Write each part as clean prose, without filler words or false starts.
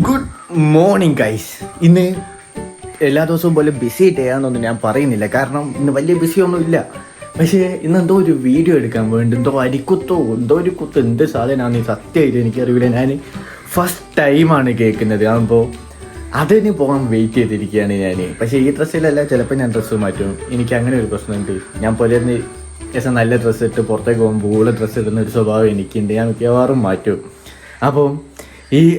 Good morning guys. ഇന്ന് എല്ലാ ദിവസവും പോലെ ബിസി ചെയ്യാന്നൊന്നും ഞാൻ പറയുന്നില്ല, കാരണം ഇന്ന് വലിയ ബിസിയൊന്നും ഇല്ല. പക്ഷേ ഇന്ന് എന്തോ ഒരു വീഡിയോ എടുക്കാൻ വേണ്ടി എന്തോ അരിക്കുത്തോ എന്തോ ഒരു കുത്ത് എന്ത് സാധനമാണ് സത്യമായിട്ട് എനിക്കറിയില്ല. ഞാൻ ഫസ്റ്റ് ടൈമാണ് കേൾക്കുന്നത്. അപ്പോൾ അതിന് പോകാൻ വെയിറ്റ് ചെയ്തിരിക്കുകയാണ് ഞാൻ. പക്ഷേ ഈ ഡ്രസ്സിലല്ല, ചിലപ്പോൾ ഞാൻ ഡ്രസ്സ് മാറ്റും. എനിക്ക് അങ്ങനെ ഒരു പ്രശ്നമുണ്ട്. ഞാൻ പോലെ ശേഷം നല്ല ഡ്രസ്സ് ഇട്ട് പുറത്തേക്ക് പോകുമ്പോൾ ഡ്രസ്സ് ഇടുന്ന ഒരു സ്വഭാവം എനിക്കുണ്ട്. ഞാൻ മിക്കവാറും മാറ്റും. അപ്പോൾ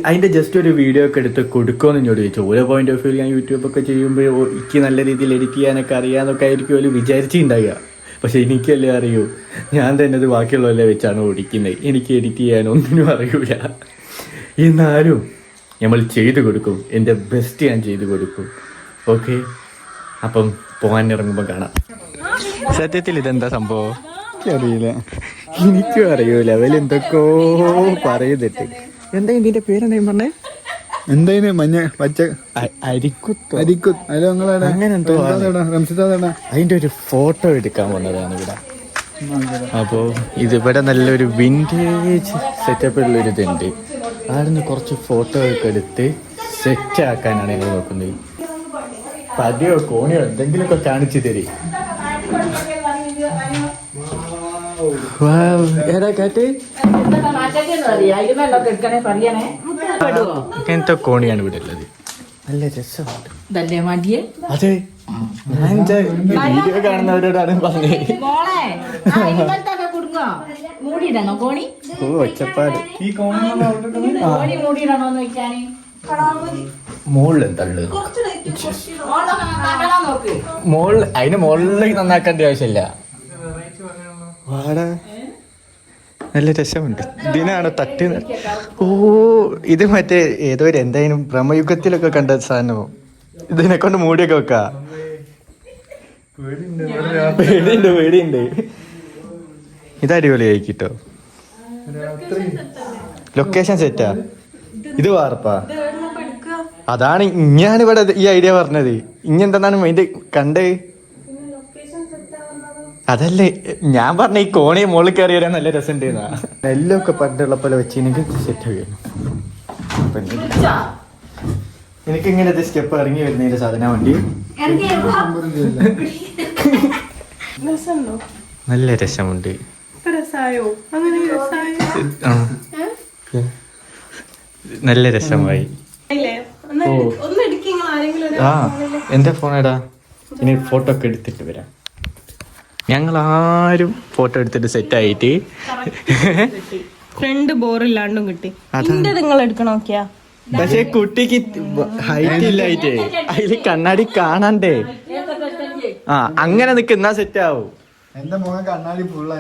അതിൻ്റെ ജസ്റ്റ് ഒരു വീഡിയോ ഒക്കെ എടുത്ത് കൊടുക്കുമെന്ന് എന്നോട് ചോദിച്ചു. ഓരോ പോയിന്റ് ഓഫ് വ്യൂ ഞാൻ യൂട്യൂബൊക്കെ ചെയ്യുമ്പോൾ എനിക്ക് നല്ല രീതിയിൽ എഡിറ്റ് ചെയ്യാനൊക്കെ അറിയാമെന്നൊക്കെ ആയിരിക്കും അവർ വിചാരിച്ചിട്ടുണ്ടാകുക. പക്ഷേ എനിക്കല്ലേ അറിയൂ, ഞാൻ തന്നെ അത് ബാക്കിയുള്ളവരെ വെച്ചാണ് ഓടിക്കുന്നത്. എനിക്ക് എഡിറ്റ് ചെയ്യാനൊന്നിനും അറിയില്ല. എന്നാലും നമ്മൾ ചെയ്തു കൊടുക്കും, എൻ്റെ ബെസ്റ്റ് ഞാൻ ചെയ്തു കൊടുക്കും. ഓക്കെ, അപ്പം പോകാൻ ഇറങ്ങുമ്പോൾ കാണാം. സത്യത്തിൽ ഇതെന്താ സംഭവം അറിയില്ല, എനിക്കും അറിയൂല. അവലെന്തൊക്കെയോ പറയുന്നിട്ട്. എന്താ ഇതിന്റെ പേരെന്താ പറഞ്ഞേ? എന്താ മഞ്ഞ പച്ച അരിക്കുത്ത് അങ്ങനെ എന്തോ അതിന്റെ ഒരു ഫോട്ടോ എടുക്കാൻ വന്നതാണ് ഇവിടെ. അപ്പോ ഇതിവിടെ നല്ലൊരു വിന്റേജ് സെറ്റപ്പുള്ളൊരു ഇതുണ്ട്. അവിടുന്ന് കുറച്ച് ഫോട്ടോ ഒക്കെ എടുത്ത് സെറ്റ് ആക്കാനാണ് ഞങ്ങൾ നോക്കുന്നത്. പതിയോ കോണിയോ എന്തെങ്കിലുമൊക്കെ കാണിച്ചു തരും. ഏതാ കാറ്റ് ഇങ്ങനത്തെ കോണിയാണ് ഇവിടെ ഉള്ളത്. നല്ല രസമുണ്ട്. അതെ, ഞാൻ വീഡിയോ കാണുന്നവരോടാണ് പറഞ്ഞത്. ഓ ഒച്ചപ്പാട്. മുകളിൽ തള്ളു മുകളിൽ, അതിന് മുകളിലേക്ക് നന്നാക്കേണ്ട ആവശ്യമില്ല. വാടാ, നല്ല രസമുണ്ട്. ഇതിനാണ് തട്ടി. ഓ, ഇത് മറ്റേ ഏതോ ഒരു എന്തായാലും ബ്രഹ്മയുഗത്തിലൊക്കെ കണ്ട സാധനമോ. ഇതിനെ കൊണ്ട് മൂടിയൊക്കെ വെക്കാ. പേടിയുണ്ട്. ഇത് അടിപൊളിയായിട്ടോ. ലൊക്കേഷൻ സെറ്റാ. ഇത് വാർപ്പാ. അതാണ് ഞാനിവിടെ ഈ ഐഡിയ പറഞ്ഞത്. ഇങ്ങെന്താണ് അതിന്റെ കണ്ടേ? അതല്ലേ ഞാൻ പറഞ്ഞ, ഈ കോണി മുകളിൽ കയറി വരാൻ നല്ല രസമുണ്ട്. നെല്ലൊക്കെ പണ്ടുള്ള പോലെ വെച്ച് സെറ്റ് ആയിരുന്നു. എനിക്കിങ്ങനെ ഇത് സ്റ്റെപ്പ് ഇറങ്ങി വരുന്നതിന്റെ സാധനം വണ്ടി നല്ല രസമുണ്ട്. നല്ല രസമായി. ആ, എന്റെ ഫോണേടാ. ഇനി ഫോട്ടോ ഒക്കെ എടുത്തിട്ട് വരാം. ഞങ്ങളാരും ഫോട്ടോ എടുത്തിട്ട് സെറ്റ് ആയിട്ട് ഫ്രണ്ട് ബോറില്ലാണ്ടും കിട്ടി. നിങ്ങൾ എടുക്കണോക്കിയാ, പക്ഷെ കുട്ടിക്ക് ഹൈറ്റ് ഇല്ലായിട്ടേ അതില് കണ്ണാടി കാണണ്ടേ. ആ, അങ്ങനെ നിക്കുന്ന സെറ്റ് ആവും. എന്റെ മുഖം കണ്ണാടി ഫുള്ള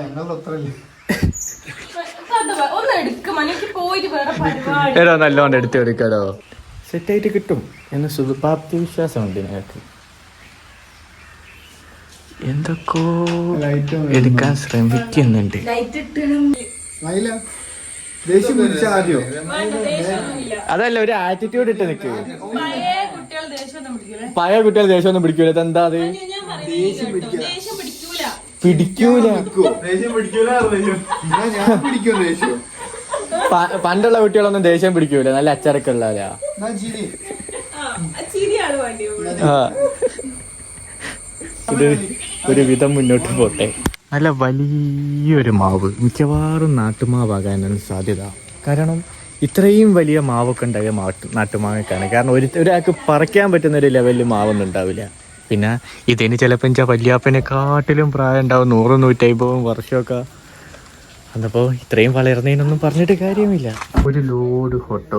ഏടോ നല്ലോണ്ട് എടുത്ത് എടുക്കാടോ. സെറ്റായിട്ട് കിട്ടും എന്ന് സുഖപാപ്തി വിശ്വാസമുണ്ട് ഞങ്ങൾക്ക്. എന്തൊക്കെ എടുക്കാൻ ശ്രമിക്കുന്നുണ്ട്. അതല്ല, ഒരു ആറ്റിറ്റ്യൂഡ് ഇട്ട് നിൽക്ക്. പഴയ കുട്ടികൾ ദേഷ്യമൊന്നും പിടിക്കൂല. ഇതെന്താ അത്? പിടിക്കൂല. പണ്ടുള്ള കുട്ടികളൊന്നും ദേഷ്യം പിടിക്കൂല. നല്ല അച്ചടക്കം ഉള്ളവരാ. ഇത് ഒരു വിധം മുന്നോട്ട് പോട്ടെ. നല്ല വലിയൊരു മാവ്, മിക്കവാറും നാട്ടുമാവാകാനാണ് സാധ്യത. കാരണം ഇത്രയും വലിയ മാവൊക്കെ ഉണ്ടായ നാട്ടുമാവൊക്കെയാണ്. കാരണം ഒരാൾക്ക് പറിക്കാൻ പറ്റുന്ന ഒരു ലെവലിൽ മാവൊന്നും ഉണ്ടാവില്ല. പിന്നെ ഇതിന് ചിലപ്പോൾ വല്യാപ്പനെക്കാട്ടിലും പ്രായം ഉണ്ടാവും, 100-150 വർഷമൊക്കെ. അന്നപ്പോൾ ഇത്രയും വളർന്നതിനൊന്നും പറഞ്ഞിട്ട് കാര്യമില്ല. ഒരു ലോഡ് ഹോട്ട്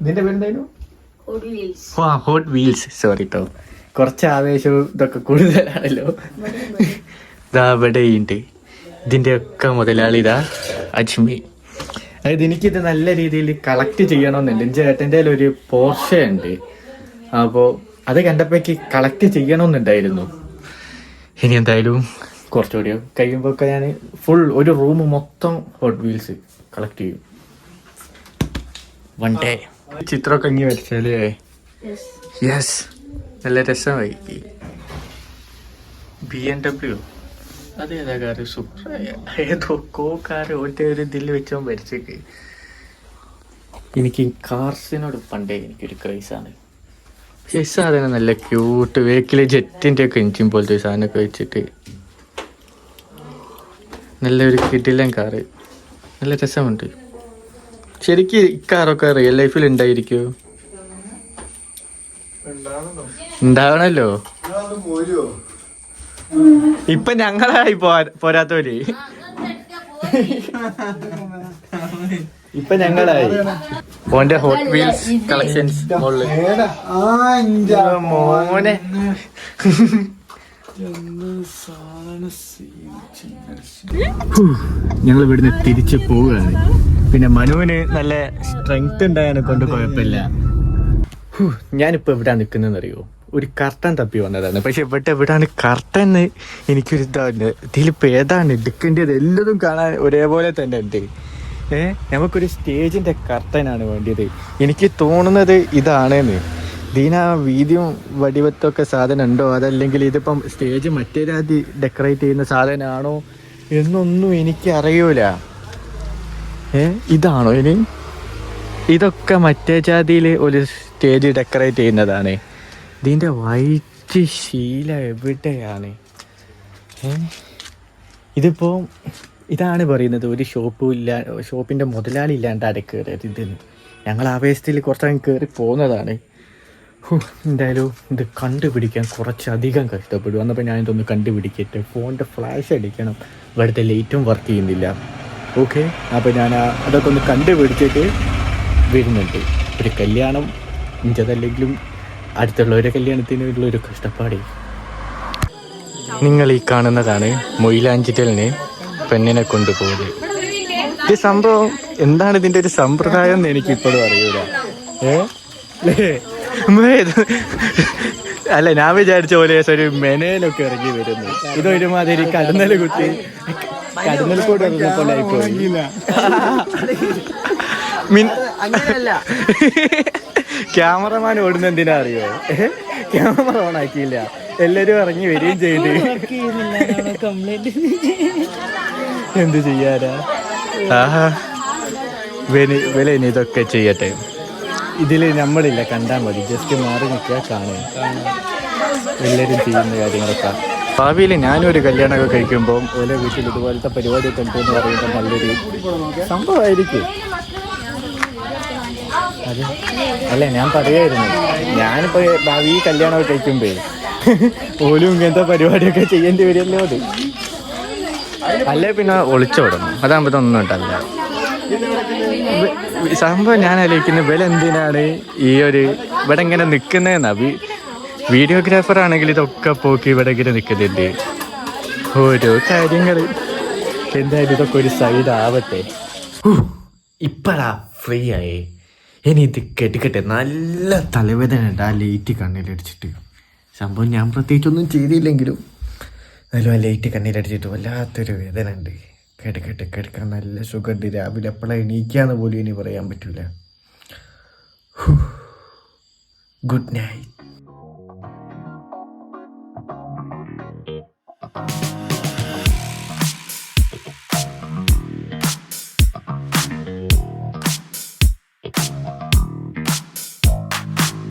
ഇതിന്റെ പേരെന്തായാലും ഹോട്ട് വീൽസ്. സോറി കേട്ടോ, കുറച്ച് ആവേശവും ഇതൊക്കെ കൂടുതലാണല്ലോ. ഇതാ ഇവിടെയുണ്ട്. ഇതിൻ്റെ ഒക്കെ മുതലാളി ഇതാ അജ്മി. അതായത് എനിക്കിത് നല്ല രീതിയിൽ കളക്ട് ചെയ്യണമെന്നുണ്ട്. എൻ്റെ ചേട്ടൻ്റെ ഒരു പോർഷ ഉണ്ട്. അപ്പോൾ അത് കണ്ടപ്പോഴേക്ക് കളക്ട് ചെയ്യണമെന്നുണ്ടായിരുന്നു. ഇനി എന്തായാലും കുറച്ചുകൂടി കഴിയുമ്പോഴൊക്കെ ഞാൻ ഫുൾ ഒരു റൂം മൊത്തം ഹോട്ട് വീൽസ് കളക്ട് ചെയ്യും. വൺ ഡേ ചിത്രമൊക്കെ ഇങ്ങനെ വരച്ചാലേ. യെസ്, നല്ല രസമായി. BMW അതേതാ കാറ്? സൂപ്പർ. ഏതൊക്കെ കാറ് ഒറ്റ ഒരു ഇതിൽ വെച്ചോ വരച്ചേക്ക്. എനിക്ക് കാർസിനോട് പണ്ടേ എനിക്കൊരു ക്രൈസാണ്. പക്ഷെ ഈ സാധനം നല്ല ക്യൂട്ട്, വേക്കിലെ ജെറ്റിൻ്റെ ഒക്കെ എഞ്ചിൻ പോലത്തെ സാധനമൊക്കെ വെച്ചിട്ട് നല്ലൊരു കിടിലൻ കാറ്, നല്ല രസമുണ്ട്. ശരിക്കും ഈ കാറൊക്കെ റിയൽ ലൈഫിൽ ഉണ്ടായിരിക്കുമോ? ഉണ്ടാവണല്ലോ. ഇപ്പൊ ഞങ്ങളായി പോരാത്തോര്, ഇപ്പൊ ഞങ്ങളായി. ഓന്റെ ഹോട്ട് വീൽസ് കളക്ഷൻസ് മോനെ. ഞങ്ങൾ ഇവിടുന്ന് തിരിച്ചു പോവുകയാണ്. പിന്നെ മനുവിന് നല്ല സ്ട്രെങ്ത് ഉണ്ടായതിനെ കൊണ്ട് കുഴപ്പമില്ല. ഞാനിപ്പോ എവിടാ നിൽക്കുന്നതെന്ന് അറിയോ? ഒരു കർട്ടൻ തപ്പി വന്നതാണ്. പക്ഷെ എവിടാണ് കർട്ടൻ എനിക്കൊരു ഇതാണ്. ഇതിലിപ്പോൾ ഏതാണ് എടുക്കേണ്ടത്? എല്ലാതും കാണാൻ ഒരേപോലെ തന്നെ ഉണ്ട്. നമുക്കൊരു സ്റ്റേജിൻ്റെ കർട്ടനാണ് വേണ്ടിയത്. എനിക്ക് തോന്നുന്നത് ഇതാണെന്ന്. ഇതിന് വീതിയും വടിവത്തൊക്കെ സാധനം ഉണ്ടോ, അതല്ലെങ്കിൽ ഇതിപ്പം സ്റ്റേജ് മറ്റേ രാതി ഡെക്കറേറ്റ് ചെയ്യുന്ന സാധനമാണോ എന്നൊന്നും എനിക്ക് അറിയൂല. ഇതാണോ ഇനി? ഇതൊക്കെ മറ്റേ ജാതിയിൽ ഒരു സ്റ്റേജ് ഡെക്കറേറ്റ് ചെയ്യുന്നതാണ്. ഇതിൻ്റെ വൈറ്റ് ശീല എവിടെയാണ്? ഇതിപ്പോൾ ഇതാണ് പറയുന്നത് ഒരു ഷോപ്പിൻ്റെ മുതലാളി ഇല്ലാണ്ടാണ് കയറിയത്. ഇതെന്ന് ഞങ്ങൾ ആവേശത്തിൽ കുറച്ചങ്ങ് കയറി പോകുന്നതാണ്. എന്തായാലും ഇത് കണ്ടുപിടിക്കാൻ കുറച്ചധികം കഷ്ടപ്പെടും. എന്നപ്പോൾ ഞാൻ ഇതൊന്ന് കണ്ടുപിടിക്കട്ടെ. ഫോണിൻ്റെ ഫ്ലാഷ് അടിക്കണം, ഇവിടുത്തെ ലൈറ്റും വർക്ക് ചെയ്യുന്നില്ല. ഓക്കെ, അപ്പോൾ ഞാൻ അതൊക്കെ ഒന്ന് കണ്ടുപിടിച്ചിട്ട് വരുന്നുണ്ട്. ഒരു കല്യാണം ഇഞ്ചതല്ലെങ്കിലും അടുത്തുള്ള ഒരു കല്യാണത്തിനുള്ളൊരു കഷ്ടപ്പാടേ. നിങ്ങൾ ഈ കാണുന്നതാണ് മൊയിലാഞ്ചിറ്റലിന് പെണ്ണിനെ കൊണ്ടുപോകുന്നത്. ഈ സംഭവം എന്താണ് ഇതിൻ്റെ ഒരു സമ്പ്രദായം എന്ന് എനിക്കിപ്പോഴും അറിയൂല. അല്ല, ഞാൻ വിചാരിച്ച പോലെ ഒരു മെനയിലൊക്കെ ഇറങ്ങി വരുന്നു. ഇതൊരുമാതിരി കടന്നൽ കുത്തി കടന്നൽ കൂടെ ഇറങ്ങിപ്പോയി. ക്യാമറമാൻ ഓടുന്ന എന്തിനാ അറിയോ? ക്യാമറ ഓൺ ആക്കിയില്ല, എല്ലാരും ഇറങ്ങി വരികയും ചെയ്ത്. എന്ത് ചെയ്യാനാ? വില ഇനി ഇതൊക്കെ ചെയ്യട്ടെ. ഇതിൽ നമ്മളില്ല, കണ്ടാൽ മതി, ജസ്റ്റ് മാറി നിൽക്കുക, കാണുക. എല്ലാവരും ചെയ്യുന്ന കാര്യങ്ങളൊക്കെ. ഭാവിയിൽ ഞാനൊരു കല്യാണമൊക്കെ കഴിക്കുമ്പോൾ ഓരോ വീട്ടിൽ ഇതുപോലത്തെ പരിപാടിയൊക്കെ ഉണ്ടെന്ന് പറയുമ്പോൾ നല്ലൊരു സംഭവമായിരിക്കും. അതെ, അല്ല ഞാൻ പറയായിരുന്നു, ഞാനിപ്പോൾ ഭാവി കല്യാണമൊക്കെ കഴിക്കുമ്പോൾ ഓലും ഇങ്ങനത്തെ പരിപാടിയൊക്കെ ചെയ്യേണ്ടി വരുമല്ലോ. അത് അല്ലേ പിന്നെ ഒളിച്ചോടണം, അതാകുമ്പോൾ ഇതൊന്നും ഉണ്ടല്ല സംഭവം. ഞാൻ ആലോചിക്കുന്നത് വില എന്തിനാണ് ഇവിടെ ഇങ്ങനെ നിൽക്കുന്നതെന്നാ. വീഡിയോഗ്രാഫർ ആണെങ്കിൽ ഇതൊക്കെ പോക്കി ഇവിടെ ഇങ്ങനെ നിൽക്കുന്നുണ്ട് ഓരോ കാര്യങ്ങൾ. എന്തായാലും ഇതൊക്കെ ഒരു സൈഡ് ആവട്ടെ. ഇപ്പഴാ ഫ്രീ ആയേ. ഇനി ഇത് കെട്ടിക്കട്ടെ. നല്ല തലവേദന ഉണ്ട് ആ ലൈറ്റ് കണ്ണിലടിച്ചിട്ട്. സംഭവം ഞാൻ പ്രത്യേകിച്ചൊന്നും ചെയ്തില്ലെങ്കിലും നല്ല ലൈറ്റ് കണ്ണിലടിച്ചിട്ട് വല്ലാത്തൊരു വേദന ഉണ്ട്. കിടക്കാൻ നല്ല സുഖമുണ്ട്. രാവിലെ എപ്പോഴാണ് എണീക്കാന്ന് പോലും ഇനി പറയാൻ പറ്റൂല. Good night.